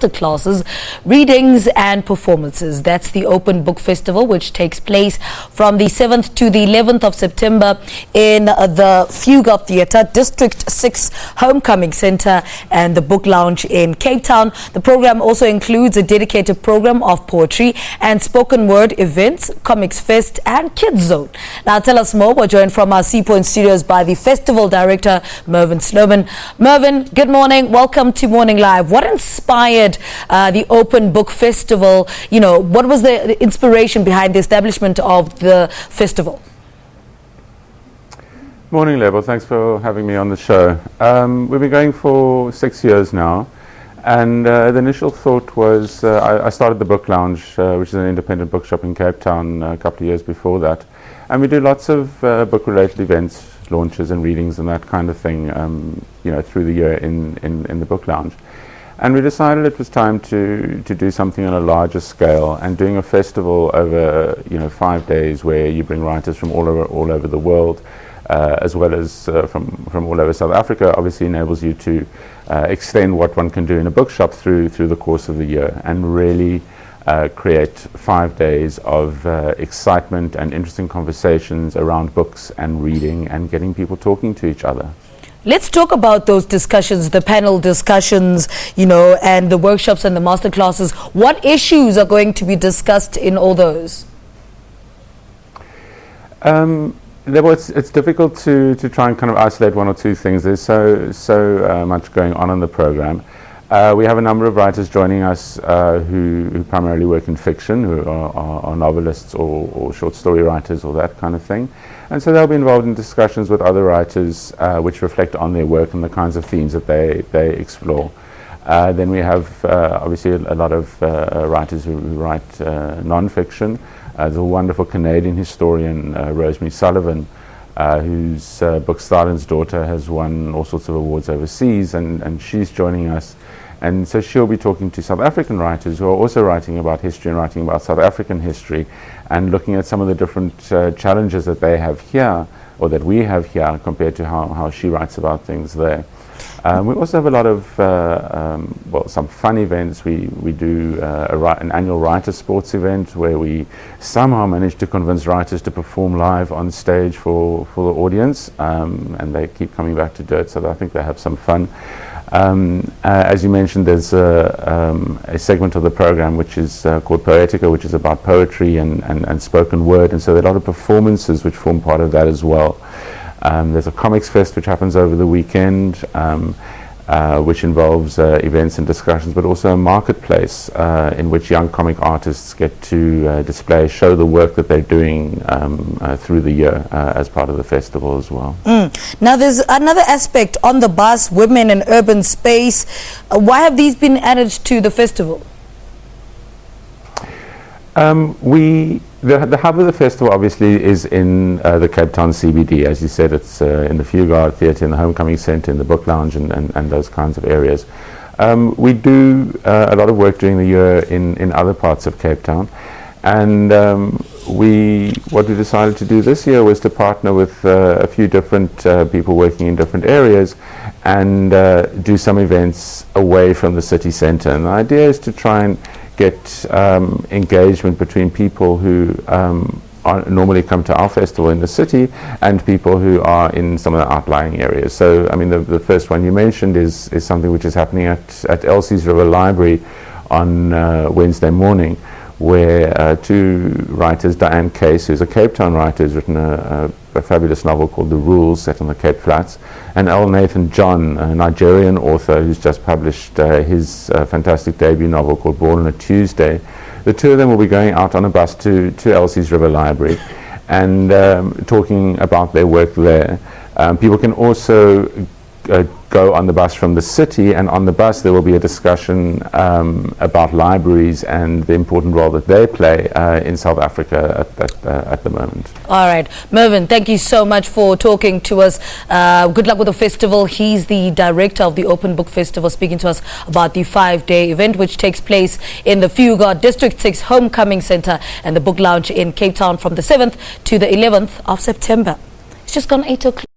masterclasses, readings and performances. That's the Open Book Festival, which takes place from the 7th to the 11th of September in the Fugard Theatre, District 6 Homecoming Centre and the Book Lounge in Cape Town. The program also includes a dedicated program of poetry and spoken word events, Comics Fest and KidZone. Now tell us more. We're joined from our Seapoint studios by the festival director, Mervyn Sloman. Mervyn, good morning. Welcome to Morning Live. What inspired the Open Book Festival? You know, what was the inspiration behind the establishment of the festival? Morning, Label. Thanks for having me on the show. We've been going for 6 years now, and the initial thought was I started the Book Lounge, which is an independent bookshop in Cape Town a couple of years before that, and we do lots of book-related events, launches and readings and that kind of thing, through the year in the Book Lounge. And we decided it was time to do something on a larger scale, and doing a festival over 5 days where you bring writers from all over the world, as well as from all over South Africa, obviously enables you to extend what one can do in a bookshop through the course of the year, and really create 5 days of excitement and interesting conversations around books and reading and getting people talking to each other. Let's talk about those discussions, the panel discussions, and the workshops and the masterclasses. What issues are going to be discussed in all those? It's difficult to try and kind of isolate one or two things. There's so much going on in the program. We have a number of writers joining us who primarily work in fiction, who are novelists or short story writers or that kind of thing. And so they'll be involved in discussions with other writers which reflect on their work and the kinds of themes that they explore. Then we have obviously a lot of writers who write non-fiction. There's a wonderful Canadian historian, Rosemary Sullivan, whose book Stalin's Daughter has won all sorts of awards overseas, and she's joining us. And so she'll be talking to South African writers who are also writing about history and writing about South African history, and looking at some of the different challenges that they have here, or that we have here, compared to how she writes about things there. We also have a lot of some fun events. We do an annual writer sports event where we somehow manage to convince writers to perform live on stage for the audience, and they keep coming back to do it, so I think they have some fun. As you mentioned, there's a segment of the program which is called Poetica, which is about poetry and spoken word, and so there are a lot of performances which form part of that as well. There's a Comics Fest which happens over the weekend, which involves events and discussions, but also a marketplace in which young comic artists get to show the work that they're doing through the year as part of the festival as well. Now there's another aspect on the bus, women in urban space. Why have these been added to the festival? The hub of the festival obviously is in the Cape Town CBD. As you said, it's in the Fugard Theatre, in the Homecoming Centre, in the Book Lounge and those kinds of areas. We do a lot of work during the year in other parts of Cape Town, and what we decided to do this year was to partner with a few different people working in different areas and do some events away from the city centre. And the idea is to try and get engagement between people who normally come to our festival in the city and people who are in some of the outlying areas. So, I mean, the first one you mentioned is something which is happening at Elsie's River Library on Wednesday morning, where two writers, Diane Case, who's a Cape Town writer, has written a fabulous novel called The Rules, set on the Cape Flats, and L. Nathan John, a Nigerian author who's just published his fantastic debut novel called Born on a Tuesday. The two of them will be going out on a bus to Elsie's River Library and talking about their work there. People can also go on the bus from the city, and on the bus there will be a discussion about libraries and the important role that they play in South Africa at the moment. All right, Mervyn, thank you so much for talking to us. Good luck with the festival. He's the director of the Open Book Festival, speaking to us about the 5-day event which takes place in the Fugard District 6 Homecoming Centre and the Book Lounge in Cape Town from the 7th to the 11th of September. It's just gone 8 o'clock.